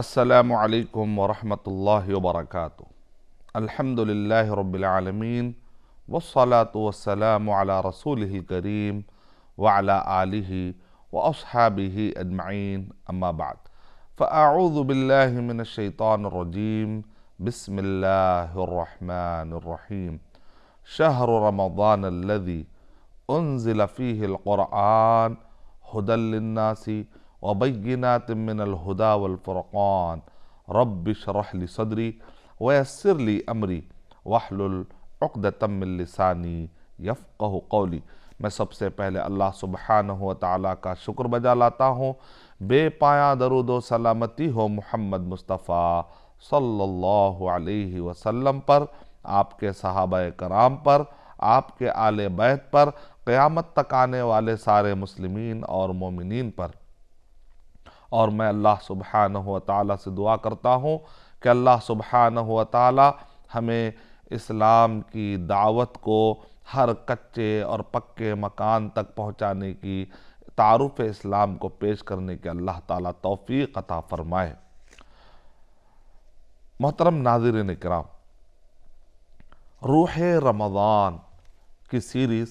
السلام علیکم ورحمۃ اللہ وبرکاتہ۔ الحمدللہ رب العالمین والصلاة والسلام علی رسولہ الکریم وعلی آلہ واصحابہ اجمعین، اما بعد فاعوذ باللہ من الشیطان الرجیم، بسم اللہ الرحمن الرحیم۔ شہر رمضان الذی انزل فیہ القرآن ھدی للناس وبینات من الہدی والفرقان، رب اشرح لی صدری ویسر لی امری واحلل عقدۃ من لسانی یفقہ قولی۔ میں سب سے پہلے اللہ سبحانہ و تعالیٰ کا شکر بجا لاتا ہوں، بے پایاں درود و سلامتی ہو محمد مصطفیٰ صلی اللہ علیہ وسلم پر، آپ کے صحابہ کرام پر، آپ کے آل بیت پر، قیامت تک آنے والے سارے مسلمین اور مومنین پر۔ اور میں اللہ سبحانہ و تعالیٰ سے دعا کرتا ہوں کہ اللہ سبحانہ و تعالیٰ ہمیں اسلام کی دعوت کو ہر کچے اور پکے مکان تک پہنچانے کی، تعارف اسلام کو پیش کرنے کی اللہ تعالیٰ توفیق عطا فرمائے۔ محترم ناظرین کرام، روح رمضان کی سیریز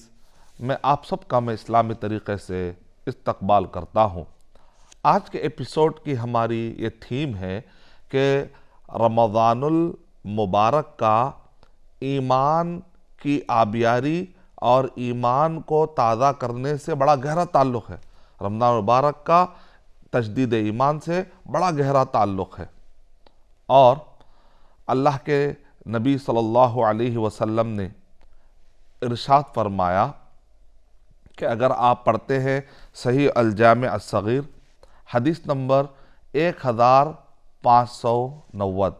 میں آپ سب کا میں اسلامی طریقے سے استقبال کرتا ہوں۔ آج کے ایپیسوڈ کی ہماری یہ تھیم ہے کہ رمضان المبارک کا ایمان کی آبیاری اور ایمان کو تازہ کرنے سے بڑا گہرا تعلق ہے۔ رمضان المبارک کا تجدید ایمان سے بڑا گہرا تعلق ہے، اور اللہ کے نبی صلی اللہ علیہ وسلم نے ارشاد فرمایا کہ اگر آپ پڑھتے ہیں صحیح الجامع الصغیر حدیث نمبر 1590،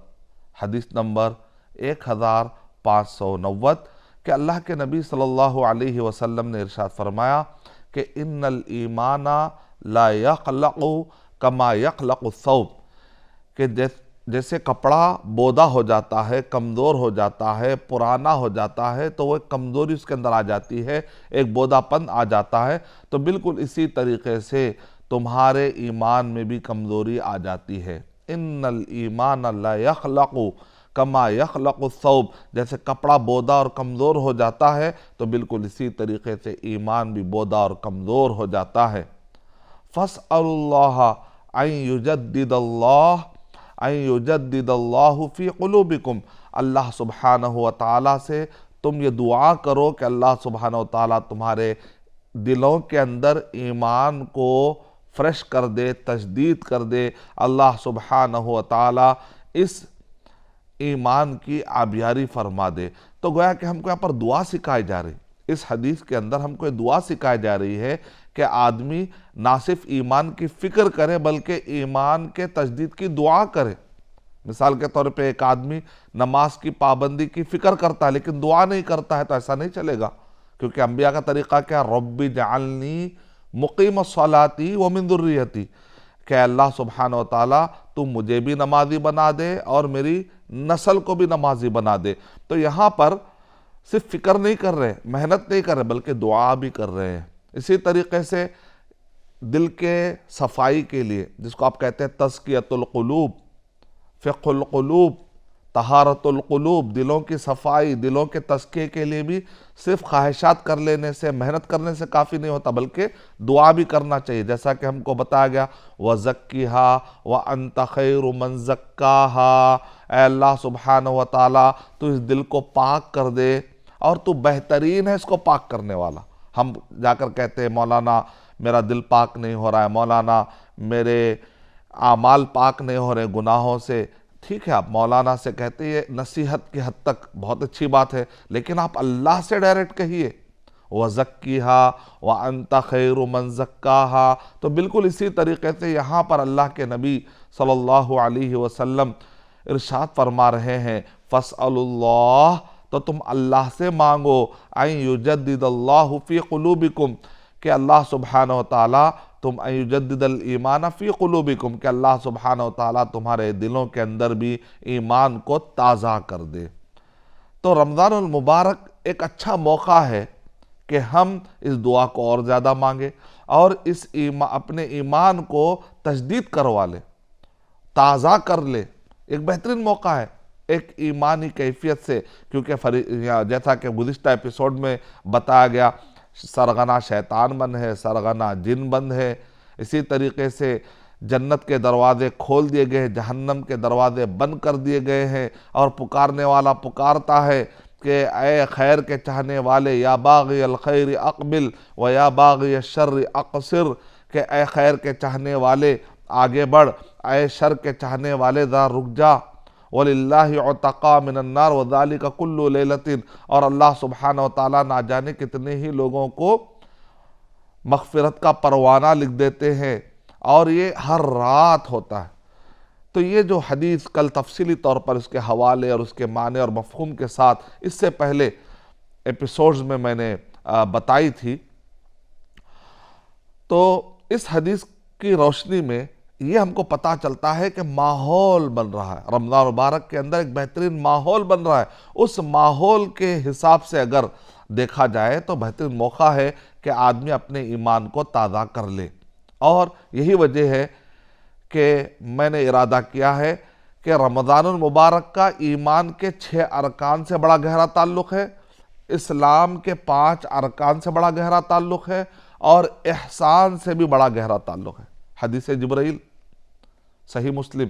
حدیث نمبر 1590، کہ اللہ کے نبی صلی اللہ علیہ وسلم نے ارشاد فرمایا کہ ان الایمان لا یخلق کما یخلق الثوب، کہ جیسے کپڑا بودا ہو جاتا ہے، کمزور ہو جاتا ہے، پرانا ہو جاتا ہے تو وہ ایک کمزوری اس کے اندر آ جاتی ہے، ایک بودا پن آ جاتا ہے، تو بالکل اسی طریقے سے تمہارے ایمان میں بھی کمزوری آ جاتی ہے۔ ان الایمان لا یخلق کما یخلق الثوب، جیسے کپڑا بودا اور کمزور ہو جاتا ہے تو بالکل اسی طریقے سے ایمان بھی بودا اور کمزور ہو جاتا ہے۔ فاسألوا اللہ ان یجدد اللہ فی قلوبکم، اللہ سبحانہ و تعالیٰ سے تم یہ دعا کرو کہ اللہ سبحانہ و تعالیٰ تمہارے دلوں کے اندر ایمان کو فریش کر دے، تجدید کر دے، اللہ سبحانہ و تعالیٰ اس ایمان کی آبیاری فرما دے۔ تو گویا کہ ہم کو یہاں پر دعا سکھائی جا رہی، اس حدیث کے اندر ہم کو یہ دعا سکھائی جا رہی ہے کہ آدمی نہ صرف ایمان کی فکر کرے بلکہ ایمان کے تجدید کی دعا کرے۔ مثال کے طور پہ ایک آدمی نماز کی پابندی کی فکر کرتا ہے لیکن دعا نہیں کرتا ہے تو ایسا نہیں چلے گا، کیونکہ انبیاء کا طریقہ کیا؟ رب اجعلنی مقیم الصلاۃ ومن ذریتی، کہ اللہ سبحانہ و تعالیٰ تو مجھے بھی نمازی بنا دے اور میری نسل کو بھی نمازی بنا دے۔ تو یہاں پر صرف فکر نہیں کر رہے، محنت نہیں کر رہے، بلکہ دعا بھی کر رہے ہیں۔ اسی طریقے سے دل کے صفائی کے لیے، جس کو آپ کہتے ہیں تزکیۃ القلوب، فقہ القلوب، طہارت القلوب، دلوں کی صفائی، دلوں کے تزکیے کے لیے بھی صرف خواہشات کر لینے سے، محنت کرنے سے کافی نہیں ہوتا، بلکہ دعا بھی کرنا چاہیے، جیسا کہ ہم کو بتایا گیا وَزَكِّهَا وَأَنْتَ خَيْرُ مَنْ زَكَّاهَا، اے اللہ سبحانہ و تعالیٰ تو اس دل کو پاک کر دے اور تو بہترین ہے اس کو پاک کرنے والا۔ ہم جا کر کہتے ہیں مولانا میرا دل پاک نہیں ہو رہا ہے، مولانا میرے اعمال پاک نہیں ہو رہے گناہوں سے، ٹھیک ہے آپ مولانا سے کہتے ہیں، نصیحت کی حد تک بہت اچھی بات ہے، لیکن آپ اللہ سے ڈائریکٹ کہیے وَزَكِّهَا وَأَنْتَ خَيْرُ مَنْ زَكَّاهَا۔ تو بالکل اسی طریقے سے یہاں پر اللہ کے نبی صلی اللہ علیہ وسلم ارشاد فرما رہے ہیں فَاسْأَلُوا اللَّهَ، تو تم اللہ سے مانگو ان یجدد اللہ فی قلوبکم، کہ اللہ سبحانہ و تعالیٰ تم ان یجدد الایمان فی قلوبکم، کہ اللہ سبحانہ و تعالیٰ تمہارے دلوں کے اندر بھی ایمان کو تازہ کر دے۔ تو رمضان المبارک ایک اچھا موقع ہے کہ ہم اس دعا کو اور زیادہ مانگیں اور اپنے ایمان کو تجدید کروا لیں۔ تازہ کر لے، ایک بہترین موقع ہے ایک ایمانی کیفیت سے، کیونکہ جیسا کہ گزشتہ ایپیسوڈ میں بتایا گیا، سرغنہ شیطان بند ہے، سرغنہ جن بند ہے، اسی طریقے سے جنت کے دروازے کھول دیے گئے ہیں، جہنم کے دروازے بند کر دیے گئے ہیں، اور پکارنے والا پکارتا ہے کہ اے خیر کے چاہنے والے، یا باغی الخیر اقبل و یا باغی الشر اقصر، کہ اے خیر کے چاہنے والے آگے بڑھ، اے شر کے چاہنے والے ذرا رک جا۔ وَلِلَّهِ عُتَقَاء مِنَ النَّارِ وَذَلِكَ كُلُّ لَيْلَةٍ، اور اللہ سبحانہ وتعالیٰ نہ جانے کتنے ہی لوگوں کو مغفرت کا پروانہ لکھ دیتے ہیں، اور یہ ہر رات ہوتا ہے۔ تو یہ جو حدیث کل تفصیلی طور پر اس کے حوالے اور اس کے معنی اور مفہوم کے ساتھ اس سے پہلے ایپیسوڈز میں نے بتائی تھی، تو اس حدیث کی روشنی میں یہ ہم کو پتہ چلتا ہے کہ ماحول بن رہا ہے، رمضان مبارک کے اندر ایک بہترین ماحول بن رہا ہے۔ اس ماحول کے حساب سے اگر دیکھا جائے تو بہترین موقع ہے کہ آدمی اپنے ایمان کو تازہ کر لے، اور یہی وجہ ہے کہ میں نے ارادہ کیا ہے کہ رمضان المبارک کا ایمان کے 6 ارکان سے بڑا گہرا تعلق ہے، اسلام کے 5 ارکان سے بڑا گہرا تعلق ہے، اور احسان سے بھی بڑا گہرا تعلق ہے۔ حدیث جبرائیل صحیح مسلم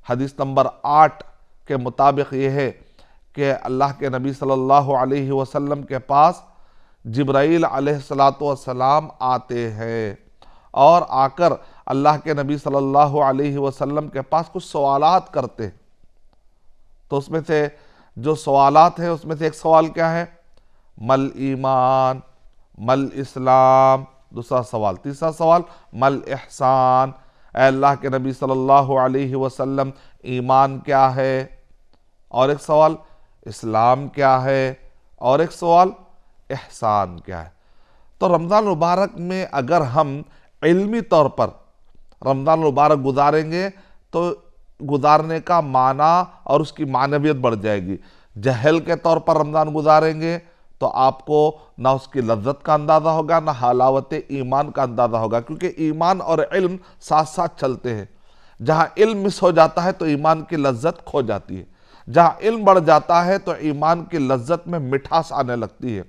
حدیث نمبر 8 کے مطابق یہ ہے کہ اللہ کے نبی صلی اللہ علیہ وسلم کے پاس جبرائیل علیہ السلام آتے ہیں، اور آ کر اللہ کے نبی صلی اللہ علیہ وسلم کے پاس کچھ سوالات کرتے ہیں۔ تو اس میں سے جو سوالات ہیں اس میں سے ایک سوال کیا ہے؟ مل ایمان، مل اسلام، دوسرا سوال، تیسرا سوال مل احسان، اے اللہ کے نبی صلی اللہ علیہ وسلم ایمان کیا ہے، اور ایک سوال اسلام کیا ہے، اور ایک سوال احسان کیا ہے۔ تو رمضان مبارک میں اگر ہم علمی طور پر رمضان مبارک گزاریں گے تو گزارنے کا معنی اور اس کی معنویت بڑھ جائے گی۔ جہل کے طور پر رمضان گزاریں گے تو آپ کو نہ اس کی لذت کا اندازہ ہوگا، نہ حلاوت ایمان کا اندازہ ہوگا، کیونکہ ایمان اور علم ساتھ ساتھ چلتے ہیں۔ جہاں علم مس ہو جاتا ہے تو ایمان کی لذت کھو جاتی ہے، جہاں علم بڑھ جاتا ہے تو ایمان کی لذت میں مٹھاس آنے لگتی ہے۔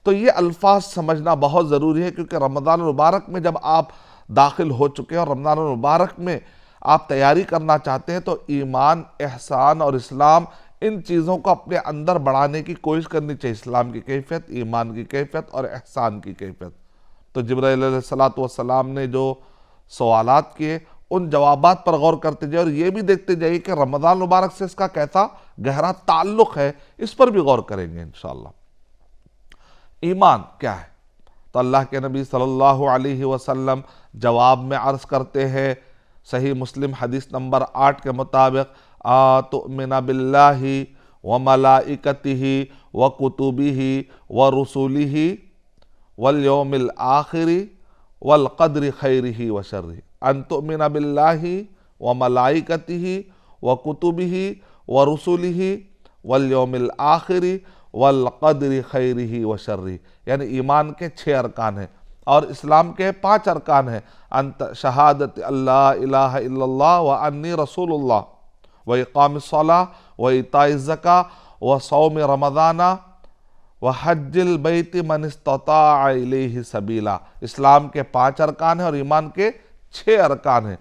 تو یہ الفاظ سمجھنا بہت ضروری ہے، کیونکہ رمضان المبارک میں جب آپ داخل ہو چکے ہیں اور رمضان المبارک میں آپ تیاری کرنا چاہتے ہیں تو ایمان، احسان اور اسلام، ان چیزوں کو اپنے اندر بڑھانے کی کوشش کرنی چاہیے، اسلام کی کیفیت، ایمان کی کیفیت اور احسان کی کیفیت۔ تو جبرائیل علیہ السلام نے جو سوالات کیے ان جوابات پر غور کرتے جائے، اور یہ بھی دیکھتے جائیے کہ رمضان مبارک سے اس کا کیسا گہرا تعلق ہے، اس پر بھی غور کریں گے انشاءاللہ۔ ایمان کیا ہے؟ تو اللہ کے نبی صلی اللہ علیہ وسلم جواب میں عرض کرتے ہیں، صحیح مسلم حدیث نمبر 8 کے مطابق، تؤمن باللہ وملائکتہ وکتبہ ورسلہ والیوم الآخر والقدر خیرہ وشرہ، ان تؤمن باللہ وملائکتہ وکتبہ ورسلہ والیوم الآخر والقدر خیرہ وشرہ، یعنی ایمان کے 6 ارکان ہیں اور اسلام کے 5 ارکان ہیں، انت شہادت اللہ الہ الا اللہ وانی رسول اللہ واقام الصلاۃ وایتاء الزکاۃ وصوم رمضان وحج البیت من استطاع الیہ سبیلا۔ اسلام کے 5 ارکان ہیں اور ایمان کے 6 ارکان ہیں۔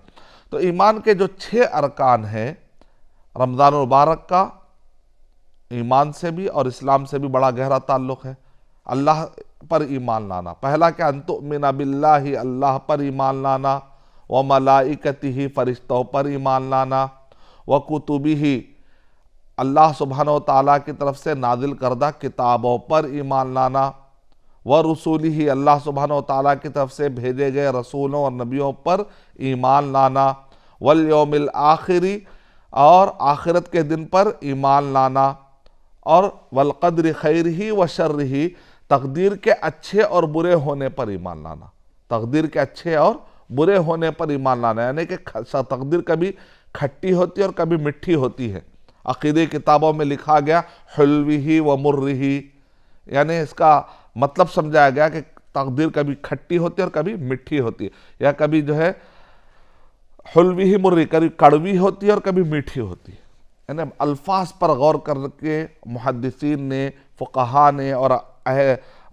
تو ایمان کے جو 6 ارکان ہیں، رمضان المبارک کا ایمان سے بھی اور اسلام سے بھی بڑا گہرا تعلق ہے۔ اللہ پر ایمان لانا، پہلا کیا؟ ان تؤمن باللہ، اللہ پر ایمان لانا، وملائکتہ، فرشتوں پر ایمان لانا، وکتبہ، اللہ سبحانہ وتعالیٰ کی طرف سے نازل کردہ کتابوں پر ایمان لانا، ورسولہ، اللہ سبحانہ وتعالیٰ کی طرف سے بھیجے گئے رسولوں اور نبیوں پر ایمان لانا، والیوم الآخر، اور آخرت کے دن پر ایمان لانا، اور والقدر خیرہ وشرہ، تقدیر کے اچھے اور برے ہونے پر ایمان لانا، تقدیر کے اچھے اور برے ہونے پر ایمان لانا، یعنی کہ تقدیر کبھی کھٹی ہوتی ہے اور کبھی مٹھی ہوتی ہے۔ عقیدی کتابوں میں لکھا گیا حلوہ و مرہ، یعنی اس کا مطلب سمجھایا گیا کہ تقدیر کبھی کھٹی ہوتی ہے اور کبھی مٹھی ہوتی ہے، یا کبھی جو ہے حلوی ہی مری، کبھی کڑوی ہوتی ہے اور کبھی میٹھی ہوتی ہے۔ یعنی الفاظ پر غور کر کے محدثین نے، فقہا نے اور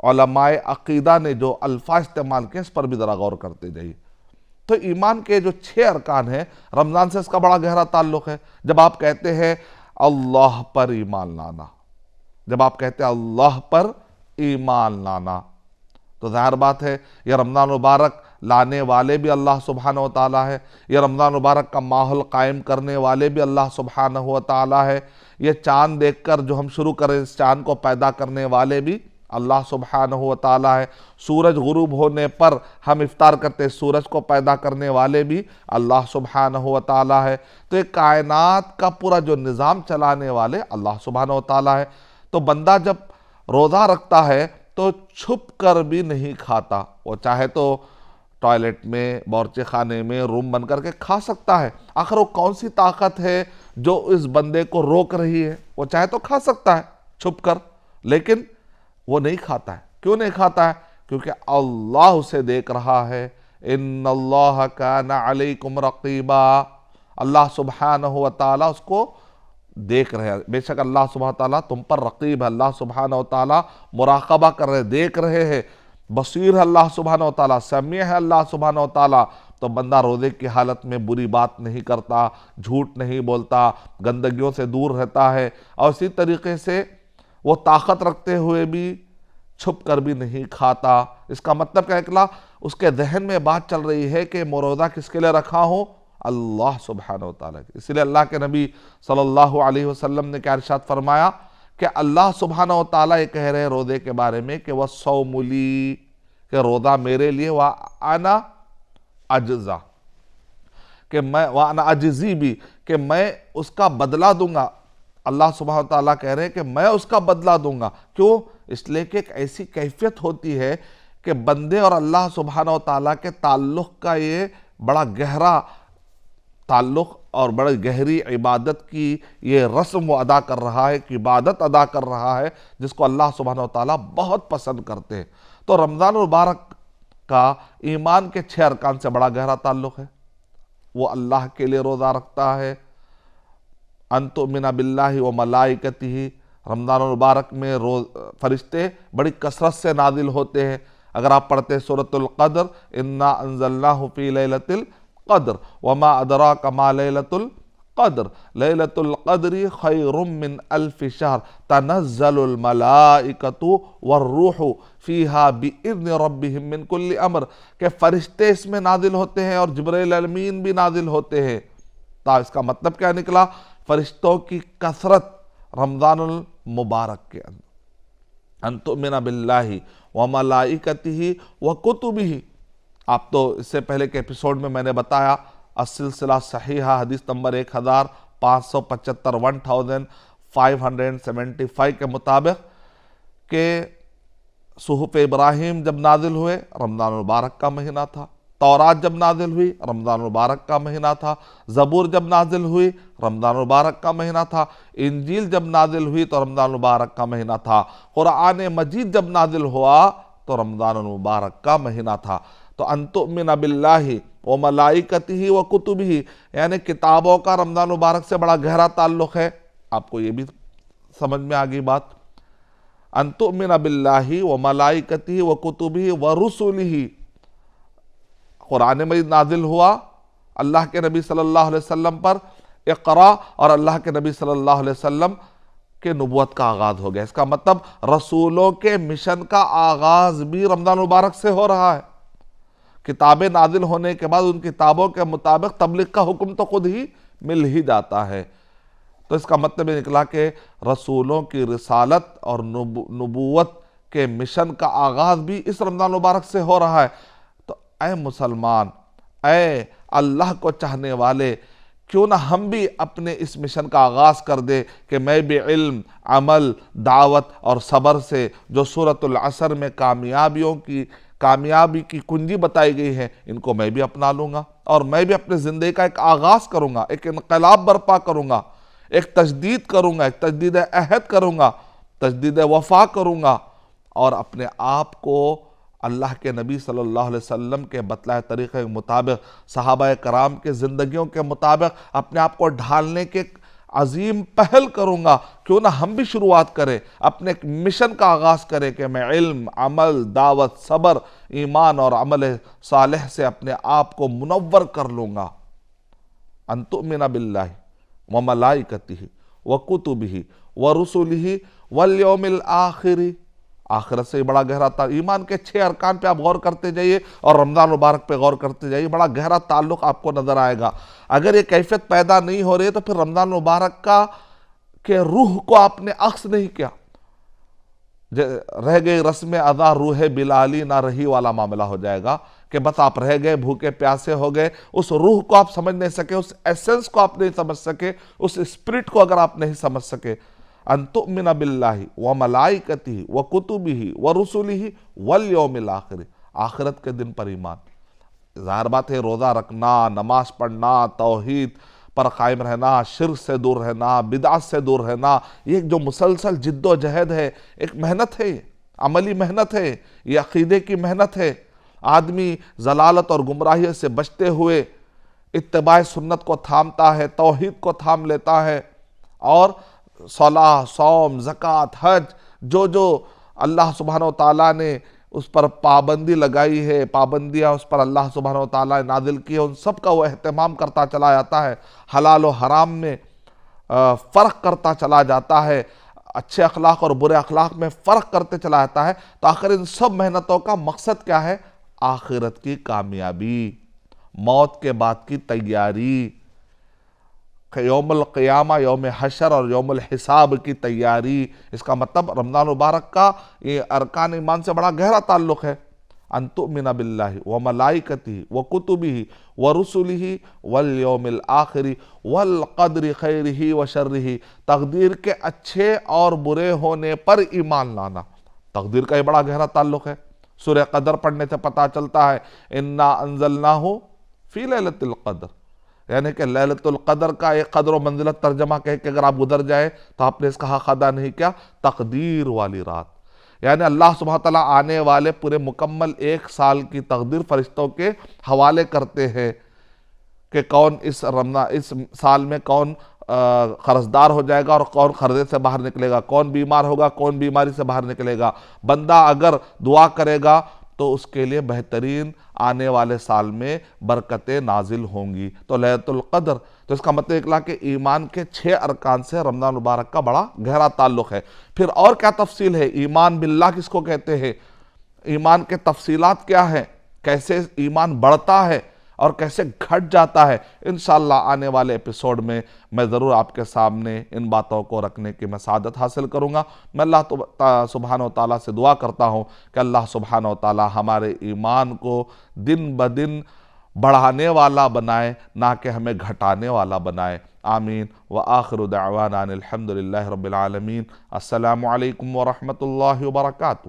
علماء عقیدہ نے جو الفاظ استعمال کیے اس پر بھی ذرا غور کرتے جائیے۔ تو ایمان کے جو 6 ارکان ہیں، رمضان سے اس کا بڑا گہرا تعلق ہے۔ جب آپ کہتے ہیں اللہ پر ایمان لانا، جب آپ کہتے ہیں اللہ پر ایمان لانا، تو ظاہر بات ہے یہ رمضان مبارک لانے والے بھی اللہ سبحانہ و تعالیٰ ہے، یہ رمضان مبارک کا ماحول قائم کرنے والے بھی اللہ سبحانہ و تعالیٰ ہے، یہ چاند دیکھ کر جو ہم شروع کریں اس چاند کو پیدا کرنے والے بھی اللہ سبحانہ و تعالیٰ ہے، سورج غروب ہونے پر ہم افطار کرتے سورج کو پیدا کرنے والے بھی اللہ سبحانہ و تعالیٰ ہے۔ تو یہ کائنات کا پورا جو نظام چلانے والے اللہ سبحانہ و تعالیٰ ہے۔ تو بندہ جب روزہ رکھتا ہے تو چھپ کر بھی نہیں کھاتا، وہ چاہے تو ٹوائلٹ میں، باورچی خانے میں، روم بن کر کے کھا سکتا ہے۔ آخر وہ کون سی طاقت ہے جو اس بندے کو روک رہی ہے؟ وہ چاہے تو کھا سکتا ہے چھپ کر، لیکن وہ نہیں کھاتا ہے۔ کیوں نہیں کھاتا ہے؟ کیونکہ اللہ اسے دیکھ رہا ہے۔ ان اللہ کان علیکم رقیبا، اللہ سبحانہ و تعالیٰ اس کو دیکھ رہے ہیں۔ بے شک اللہ سبحانہ و تعالیٰ تم پر رقیب ہے، اللہ سبحانہ و تعالیٰ مراقبہ کر رہے، دیکھ رہے ہیں، بصیر ہے اللہ سبحانہ و تعالیٰ، سمیع ہے اللہ سبحانہ و تعالیٰ۔ تو بندہ روزے کی حالت میں بری بات نہیں کرتا، جھوٹ نہیں بولتا، گندگیوں سے دور رہتا ہے، اور اسی طریقے سے وہ طاقت رکھتے ہوئے بھی چھپ کر بھی نہیں کھاتا۔ اس کا مطلب کیا نکلا؟ اس کے ذہن میں بات چل رہی ہے کہ میں روزہ کس کے لیے رکھا ہوں؟ اللہ سبحانہ و تعالیٰ کی۔ اس لیے اللہ کے نبی صلی اللہ علیہ وسلم نے کیا ارشاد فرمایا کہ اللہ سبحانہ و تعالیٰ یہ کہہ رہے ہیں روزے کے بارے میں کہ وَالصَّوْمُ لِي، کہ روزہ میرے لیے، وَأَنَا أَجْزَى، کہ میں وَأَنَا أَجْزِي بھی، کہ میں اس کا بدلہ دوں گا۔ اللہ سبحانہ و تعالیٰ کہہ رہے ہیں کہ میں اس کا بدلہ دوں گا۔ کیوں؟ اس لیے کہ ایک ایسی کیفیت ہوتی ہے کہ بندے اور اللہ سبحانہ و تعالیٰ کے تعلق کا یہ بڑا گہرا تعلق اور بڑی گہری عبادت کی یہ رسم وہ ادا کر رہا ہے، کہ عبادت ادا کر رہا ہے جس کو اللہ سبحانہ و تعالیٰ بہت پسند کرتے ہیں۔ تو رمضان مبارک کا ایمان کے 6 ارکان سے بڑا گہرا تعلق ہے۔ وہ اللہ کے لیے روزہ رکھتا ہے، ان تؤمن باللہ و ملائکتہ، رمضان المبارک میں فرشتے بڑی کثرت سے نازل ہوتے ہیں۔ اگر آپ پڑھتے ہیں سورۃ القدر، انا انزلناہ فی لیلۃ القدر وما ادراک ما لیلۃ القدر لیلۃ القدر خیر من الف شہر تنزل الملائکۃ والروح فیہا باذن ربہم من کل امر، کہ فرشتے اس میں نازل ہوتے ہیں اور جبرائیل امین بھی نازل ہوتے ہیں۔ اس کا مطلب کیا نکلا؟ فرشتوں کی کثرت رمضان المبارک کے اندر، ان تؤمن باللہ وملائکتہ وکتبہ۔ آپ تو اس سے پہلے کے ایپیسوڈ میں نے بتایا، السلسلہ صحیحہ حدیث نمبر 1575 1575 کے مطابق کہ صحف ابراہیم جب نازل ہوئے رمضان المبارک کا مہینہ تھا، تورات جب نازل ہوئی رمضان المبارک کا مہینہ تھا، زبور جب نازل ہوئی رمضان المبارک کا مہینہ تھا، انجیل جب نازل ہوئی تو رمضان المبارک کا مہینہ تھا، قرآن مجید جب نازل ہوا تو رمضان المبارک کا مہینہ تھا۔ تو ان تؤمن باللہ و ملائکتہ و کتبہ، یعنی کتابوں کا رمضان المبارک سے بڑا گہرا تعلق ہے۔ آپ کو یہ بھی سمجھ میں آگئی بات؟ ان تؤمن باللہ و ملائکتہ و کتبہ و رسلہ، قرآن مجید نازل ہوا اللہ کے نبی صلی اللہ علیہ وسلم پر، اقرا، اور اللہ کے نبی صلی اللہ علیہ وسلم کے نبوت کا آغاز ہو گیا۔ اس کا مطلب رسولوں کے مشن کا آغاز بھی رمضان مبارک سے ہو رہا ہے۔ کتابیں نازل ہونے کے بعد ان کتابوں کے مطابق تبلیغ کا حکم تو خود ہی مل ہی جاتا ہے۔ تو اس کا مطلب یہ نکلا کہ رسولوں کی رسالت اور نبوت کے مشن کا آغاز بھی اس رمضان مبارک سے ہو رہا ہے۔ تو اے مسلمان، اے اللہ کو چاہنے والے، کیوں نہ ہم بھی اپنے اس مشن کا آغاز کر دے کہ میں بھی علم، عمل، دعوت اور صبر سے جو سورۃ العصر میں کامیابی کی کنجی بتائی گئی ہے، ان کو میں بھی اپنا لوں گا، اور میں بھی اپنے زندگی کا ایک آغاز کروں گا، ایک انقلاب برپا کروں گا، ایک تجدید کروں گا، ایک تجدید عہد کروں گا، تجدید وفا کروں گا، اور اپنے آپ کو اللہ کے نبی صلی اللہ علیہ وسلم کے بتلائے طریقے کے مطابق، صحابہ کرام کے زندگیوں کے مطابق اپنے آپ کو ڈھالنے کے عظیم پہل کروں گا۔ کیوں نہ ہم بھی شروعات کریں، اپنے ایک مشن کا آغاز کریں کہ میں علم، عمل، دعوت، صبر، ایمان اور عمل صالح سے اپنے آپ کو منور کر لوں گا۔ ان تؤمن باللہ وملائکتہ وکتبہ ورسلہ والیوم الآخر۔ آخرت سے بڑا گہرا ایمان کے 6 ارکان پہ آپ غور کرتے جائیے اور رمضان مبارک پہ غور کرتے جائیے، بڑا گہرا تعلق آپ کو نظر آئے گا۔ اگر یہ کیفیت پیدا نہیں ہو رہی ہے تو پھر رمضان مبارک کے روح کو آپ نے عکس نہیں کیا۔ رہ گئی رسم ادا روح بلالی نہ رہی والا معاملہ ہو جائے گا کہ بس آپ رہ گئے، بھوکے پیاسے ہو گئے، اس روح کو آپ سمجھ نہیں سکے، اس ایسنس کو آپ نہیں سمجھ سکے، اس اسپرٹ کو اگر آپ نہیں سمجھ سکے۔ ان تؤمن باللہ وملائکتہ وکتبہ ورسلہ والیوم الآخر، آخرت کے دن پر ایمان۔ ظاہر بات ہے روزہ رکھنا، نماز پڑھنا، توحید پر قائم رہنا، شرک سے دور رہنا، بدعت سے دور رہنا، یہ جو مسلسل جد و جہد ہے، ایک محنت ہے، عملی محنت ہے، یہ عقیدے کی محنت ہے۔ آدمی ضلالت اور گمراہی سے بچتے ہوئے اتباع سنت کو تھامتا ہے، توحید کو تھام لیتا ہے، اور صلاح، صوم، زکوٰۃ، حج، جو اللہ سبحانہ وتعالیٰ نے اس پر پابندی لگائی ہے، پابندیاں اس پر اللہ سبحانہ وتعالیٰ نے نازل کی ہے، ان سب کا وہ اہتمام کرتا چلا جاتا ہے، حلال و حرام میں فرق کرتا چلا جاتا ہے، اچھے اخلاق اور برے اخلاق میں فرق کرتے چلا جاتا ہے، تو آخر ان سب محنتوں کا مقصد کیا ہے؟ آخرت کی کامیابی، موت کے بعد کی تیاری، یوم القیامہ، یوم حشر اور یوم الحساب کی تیاری۔ اس کا مطلب رمضان مبارک کا یہ ارکان ایمان سے بڑا گہرا تعلق ہے۔ ان تؤمن باللہ وملائکتہ وکتبہ ورسلہ والیوم الآخر والقدر خیرہ وشرہ، تقدیر کے اچھے اور برے ہونے پر ایمان لانا۔ تقدیر کا یہ بڑا گہرا تعلق ہے۔ سورہ قدر پڑھنے سے پتہ چلتا ہے انا انزلناہ فی لیلۃ القدر، یعنی کہ لیلۃ القدر کا ایک قدر و منزلت ترجمہ کہہ کہ اگر آپ گزر جائے تو آپ نے اس کا حق ادا نہیں کیا، تقدیر والی رات، یعنی اللہ سبحانہ تعالیٰ آنے والے پورے مکمل 1 سال کی تقدیر فرشتوں کے حوالے کرتے ہیں کہ کون اس سال میں کون قرضدار ہو جائے گا اور کون قرضے سے باہر نکلے گا، کون بیمار ہوگا، کون بیماری سے باہر نکلے گا۔ بندہ اگر دعا کرے گا تو اس کے لیے بہترین آنے والے سال میں برکتیں نازل ہوں گی۔ تو لیلۃ القدر، تو اس کا مطلب اکلا کہ ایمان کے 6 ارکان سے رمضان مبارک کا بڑا گہرا تعلق ہے۔ پھر اور کیا تفصیل ہے؟ ایمان باللہ کس کو کہتے ہیں؟ ایمان کے تفصیلات کیا ہیں؟ کیسے ایمان بڑھتا ہے اور کیسے گھٹ جاتا ہے؟ انشاءاللہ آنے والے ایپیسوڈ میں ضرور آپ کے سامنے ان باتوں کو رکھنے کی میں سعادت حاصل کروں گا۔ میں اللہ سبحانہ وتعالیٰ سے دعا کرتا ہوں کہ اللہ سبحانہ وتعالیٰ ہمارے ایمان کو دن بدن بڑھانے والا بنائے، نہ کہ ہمیں گھٹانے والا بنائے۔ آمین۔ وآخر دعوانا الحمدللہ رب العالمین۔ السلام علیکم ورحمۃ اللہ وبرکاتہ۔